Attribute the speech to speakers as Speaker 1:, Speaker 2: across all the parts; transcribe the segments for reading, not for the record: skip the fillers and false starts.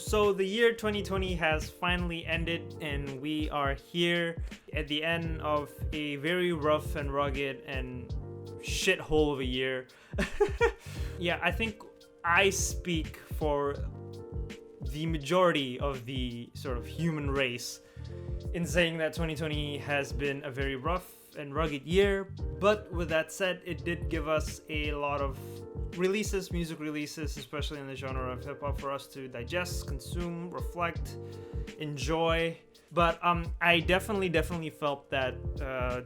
Speaker 1: So the year 2020 has finally ended, and we are here at the end of a very rough and rugged and shithole of a year. Yeah, I think I speak for the majority of the sort of human race in saying that 2020 has been a very rough and rugged year. But with that said, it did give us a lot of releases, music releases, especially in the genre of hip-hop, for us to digest, consume, reflect, enjoy. But I definitely felt that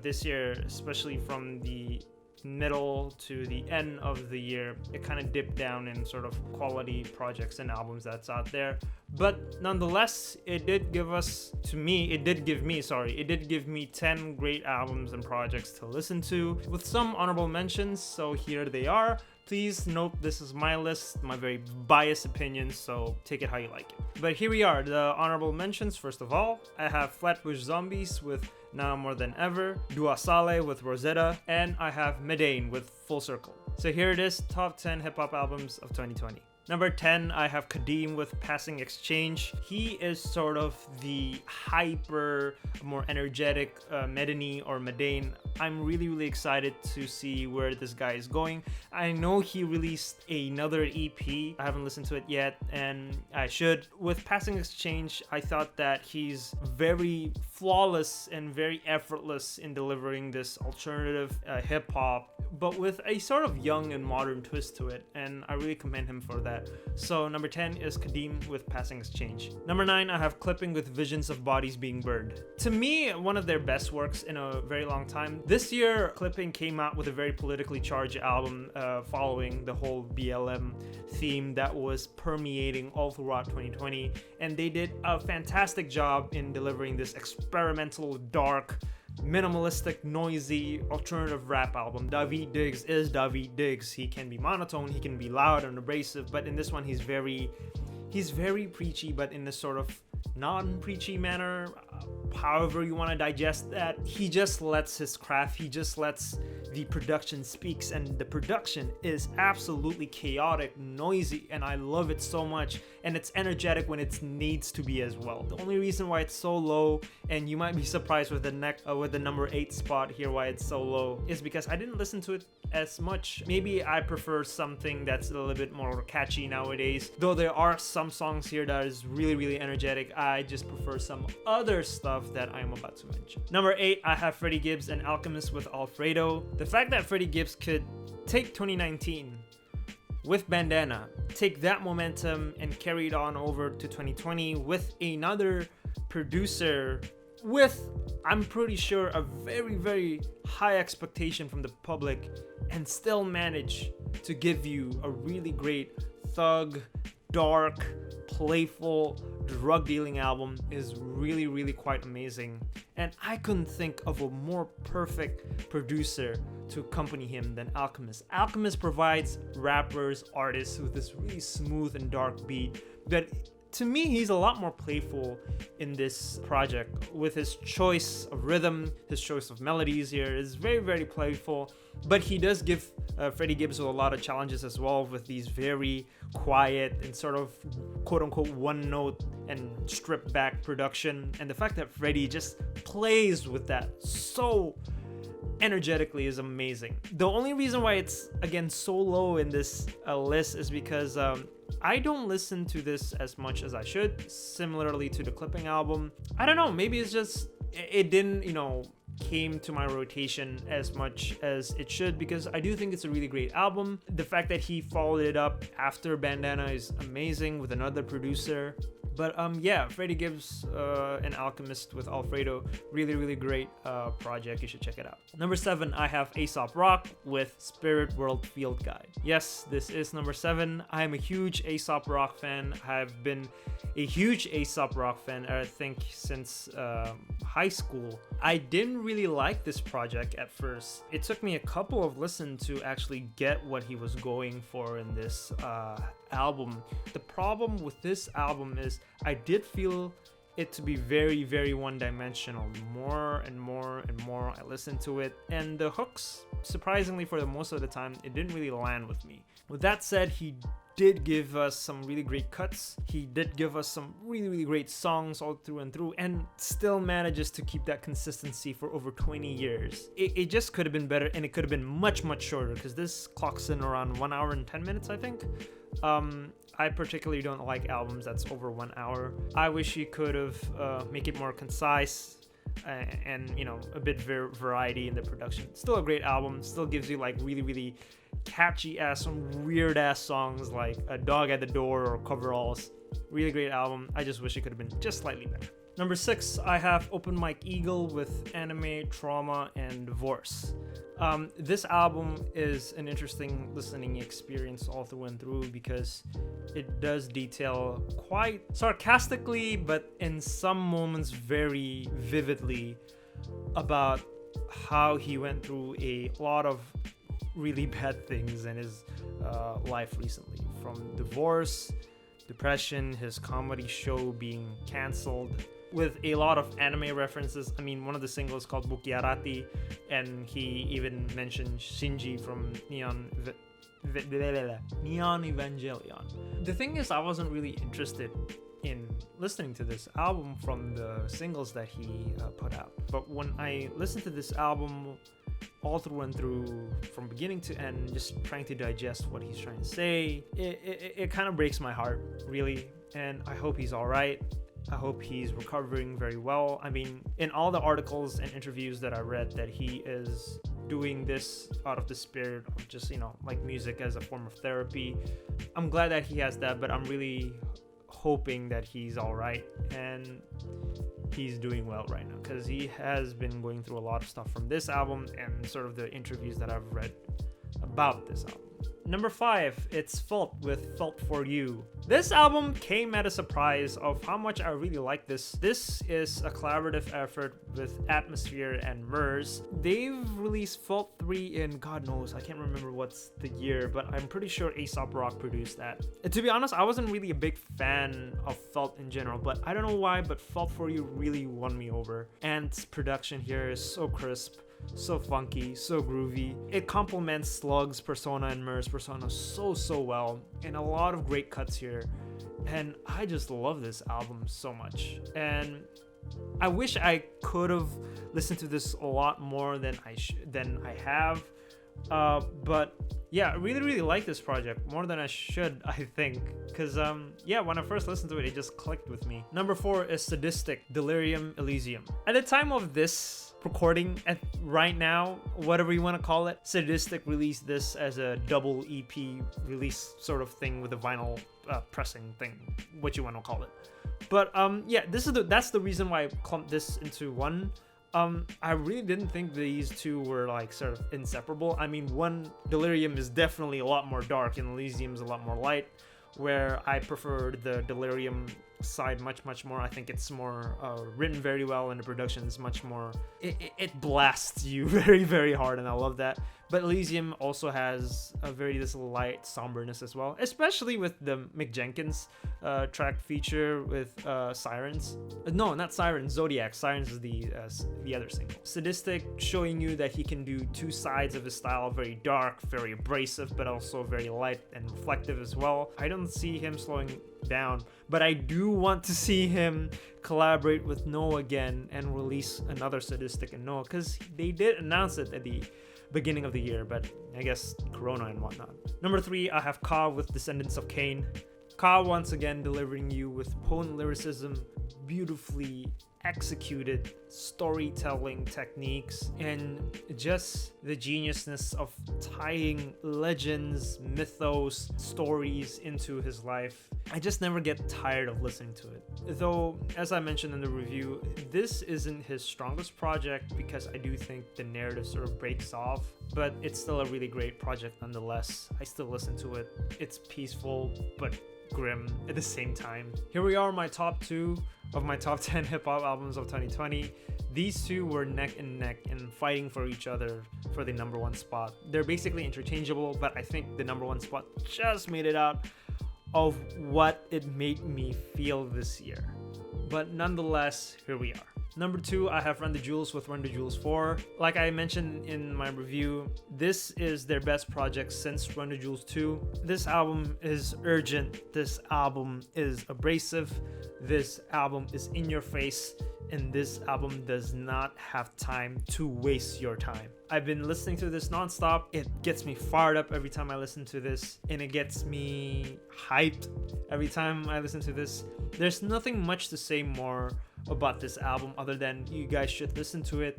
Speaker 1: this year, especially from the middle to the end of the year, it kind of dipped down in sort of quality projects and albums that's out there. But nonetheless, it did give me 10 great albums and projects to listen to, with some honorable mentions, so here they are. Please note this is my list, my very biased opinions, so take it how you like it. But here we are, the honorable mentions. First of all, I have Flatbush Zombies with Now More Than Ever, Dua Saleh with Rosetta, and I have Medane with Full Circle. So here it is, top 10 hip-hop albums of 2020. Number 10, I have Kadeem with Passing Exchange. He is sort of the hyper, more energetic Medani or Medane. I'm really excited to see where this guy is going. I know he released another EP. I haven't listened to it yet, and I should. With Passing Exchange, I thought that he's very flawless and very effortless in delivering this alternative hip-hop, but with a sort of young and modern twist to it, and I really commend him for that. So number 10 is Kadeem with Passing Exchange. Number 9, I have Clipping with Visions of Bodies Being Burned. To me, one of their best works in a very long time. This year, Clipping came out with a very politically charged album following the whole BLM theme that was permeating all throughout 2020, and they did a fantastic job in delivering this experimental, dark, minimalistic, noisy, alternative rap album. Daveed Diggs is Daveed Diggs. He can be monotone, he can be loud and abrasive, but in this one he's very preachy, but in this sort of non-preachy manner. However you want to digest that, he just lets his craft, he just lets the production speaks, and the production is absolutely chaotic, noisy, and I love it so much, and it's energetic when it needs to be as well. The only reason why it's so low, and you might be surprised with the number 8 spot here why it's so low, is because I didn't listen to it as much. Maybe I prefer something that's a little bit more catchy nowadays, though there are some songs here that is really energetic. I just prefer some other stuff that I'm about to mention. Number 8, I have Freddy Gibbs and Alchemist with Alfredo. The fact that Freddy Gibbs could take 2019 with Bandana, take that momentum and carry it on over to 2020 with another producer with, I'm pretty sure, a very high expectation from the public, and still manage to give you a really great thug, dark, playful, drug dealing album is really quite amazing. And I couldn't think of a more perfect producer to accompany him than Alchemist. Alchemist provides rappers, artists with this really smooth and dark beat that, to me, he's a lot more playful in this project with his choice of rhythm, his choice of melodies here is very playful. But he does give Freddy Gibbs a lot of challenges as well, with these very quiet and sort of quote-unquote one-note and stripped-back production. And the fact that Freddy just plays with that so energetically is amazing. The only reason why it's, again, so low in this list is because I don't listen to this as much as I should, similarly to the Clipping album. I don't know, maybe it's just, it didn't, came to my rotation as much as it should, because I do think it's a really great album. The fact that he followed it up after Bandana is amazing with another producer. But yeah, Freddy Gibbs and Alchemist with Alfredo, really great project. You should check it out. Number 7, I have Aesop Rock with Spirit World Field Guide. Yes, this is number 7. I am a huge Aesop Rock fan. I've been a huge Aesop Rock fan, I think, since high school. I didn't really like this project at first. It took me a couple of listens to actually get what he was going for in this album. The problem with this album is I did feel it to be very, very one-dimensional. More and more and more I listened to it, and the hooks, surprisingly for the most of the time, it didn't really land with me. With that said, he did give us some really great cuts. He did give us some really, really great songs all through and through, and still manages to keep that consistency for over 20 years. It just could have been better, and it could have been much, much shorter, because this clocks in around 1 hour and 10 minutes, I think. I particularly don't like albums that's over 1 hour. I wish he could have make it more concise and a bit variety in the production. Still a great album. Still gives you like really, really catchy ass, some weird ass songs like A Dog at the Door or Coveralls. Really great album. I just wish it could have been just slightly better. Number 6, I have Open Mike Eagle with Anime, Trauma, and Divorce. This album is an interesting listening experience all through and through, because it does detail quite sarcastically, but in some moments very vividly, about how he went through a lot of really bad things in his life recently, from divorce, depression, his comedy show being cancelled, with a lot of anime references. I mean, one of the singles called Bukiarati, and he even mentioned Shinji from Neon Evangelion. The thing is, I wasn't really interested in listening to this album from the singles that he put out. But when I listened to this album all through and through, from beginning to end, just trying to digest what he's trying to say, it kind of breaks my heart, really. And I hope he's all right. I hope he's recovering very well. I mean, in all the articles and interviews that I read, that he is doing this out of the spirit of just, like music as a form of therapy. I'm glad that he has that, but I'm really hoping that he's all right and he's doing well right now, because he has been going through a lot of stuff from this album and sort of the interviews that I've read about this album. Number 5, it's Felt with Felt For You. This album came at a surprise of how much I really like this. This is a collaborative effort with Atmosphere and Murs. They've released Felt 3 in, God knows, I can't remember what's the year, but I'm pretty sure Aesop Rock produced that. And to be honest, I wasn't really a big fan of Felt in general, but I don't know why, but Felt For You really won me over. Ant's production here is so crisp, so funky, so groovy. It complements Slug's persona and Murs' persona so well, and a lot of great cuts here. And I just love this album so much. And I wish I could have listened to this a lot more than I have. But yeah, I really like this project more than I should, I think, because when I first listened to it, it just clicked with me. Number 4 is Sadistic, Delirium Elysium. At the time of this recording, right now, whatever you want to call it, Sadistic released this as a double EP release sort of thing with a vinyl pressing thing, what you want to call it. But that's the reason why I clumped this into one. I really didn't think these two were like sort of inseparable. I mean, one, Delirium is definitely a lot more dark and Elysium is a lot more light, where I prefer the Delirium side much more. I think it's more written very well, and the production is much more, it blasts you very hard, and I love that. But Elysium also has a very this light somberness as well, especially with the Mick Jenkins track feature with Sirens. No, not Sirens, Zodiac. Sirens is the other single. Sadistic, showing you that he can do two sides of his style, very dark, very abrasive, but also very light and reflective as well. I don't see him slowing down, but I do want to see him collaborate with Noah again and release another Sadistic and Noah, because they did announce it at the beginning of the year, but I guess Corona and whatnot. Number 3, I have Ka with Descendants of Cain. Ka once again delivering you with potent lyricism, beautifully executed storytelling techniques, and just the geniusness of tying legends, mythos, stories into his life. I just never get tired of listening to it. Though, as I mentioned in the review, this isn't his strongest project, because I do think the narrative sort of breaks off, but it's still a really great project nonetheless. I still listen to it. It's peaceful, but grim at the same time. Here we are, my top 2 of my top 10 hip-hop albums of 2020. These two were neck and neck and fighting for each other for the number 1 spot. They're basically interchangeable, but I think the number 1 spot just made it out of what it made me feel this year. but nonetheless, here we are. Number 2, I have Run the Jewels with Run the Jewels 4. Like I mentioned in my review, this is their best project since Run the Jewels 2. This album is urgent. This album is abrasive. This album is in your face. And this album does not have time to waste your time. I've been listening to this nonstop. It gets me fired up every time I listen to this, and it gets me hyped every time I listen to this. There's nothing much to say more about this album other than you guys should listen to it,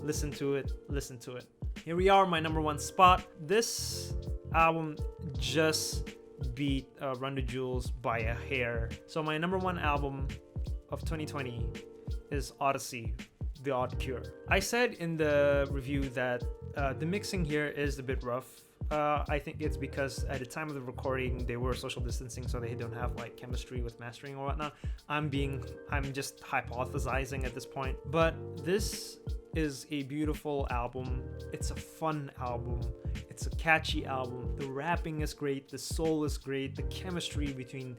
Speaker 1: listen to it, listen to it. Here we are, my number 1 spot. This album just beat Run the Jewels by a hair. So my number 1 album of 2020 is Odyssey, The Odd Cure. I said in the review that the mixing here is a bit rough. I think it's because at the time of the recording they were social distancing, so they don't have like chemistry with mastering or whatnot. I'm just hypothesizing at this point, but this is a beautiful album. It's a fun album. It's a catchy album. The rapping is great. The soul is great. The chemistry between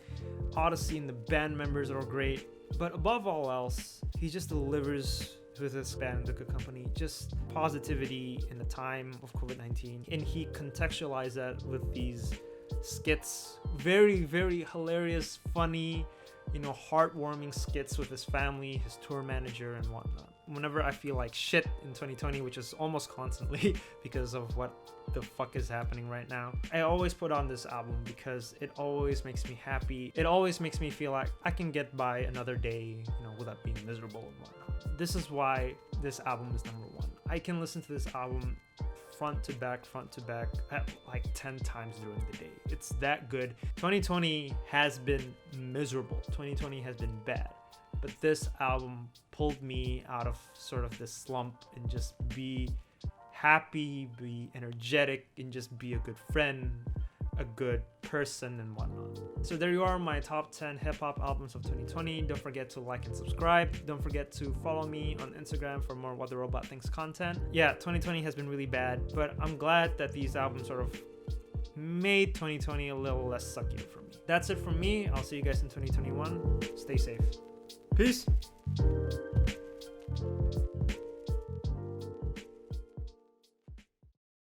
Speaker 1: Odyssey and the band members are great. But above all else, he just delivers with his band, The Good Company, just positivity in the time of COVID-19. And he contextualized that with these skits. Very, very hilarious, funny, heartwarming skits with his family, his tour manager, and whatnot. Whenever I feel like shit in 2020, which is almost constantly because of what the fuck is happening right now, I always put on this album because it always makes me happy. It always makes me feel like I can get by another day, without being miserable and whatnot. This is why this album is number 1. I can listen to this album front to back like 10 times during the day. It's that good. 2020 has been miserable. 2020 has been bad. But this album pulled me out of sort of this slump and just be happy, be energetic, and just be a good friend, a good person, and whatnot. So there you are, my top 10 hip-hop albums of 2020. Don't forget to like and subscribe. Don't forget to follow me on Instagram for more What the Robot Thinks content. Yeah, 2020 has been really bad, but I'm glad that these albums sort of made 2020 a little less sucky for me. That's it from me. I'll see you guys in 2021. Stay safe. Peace.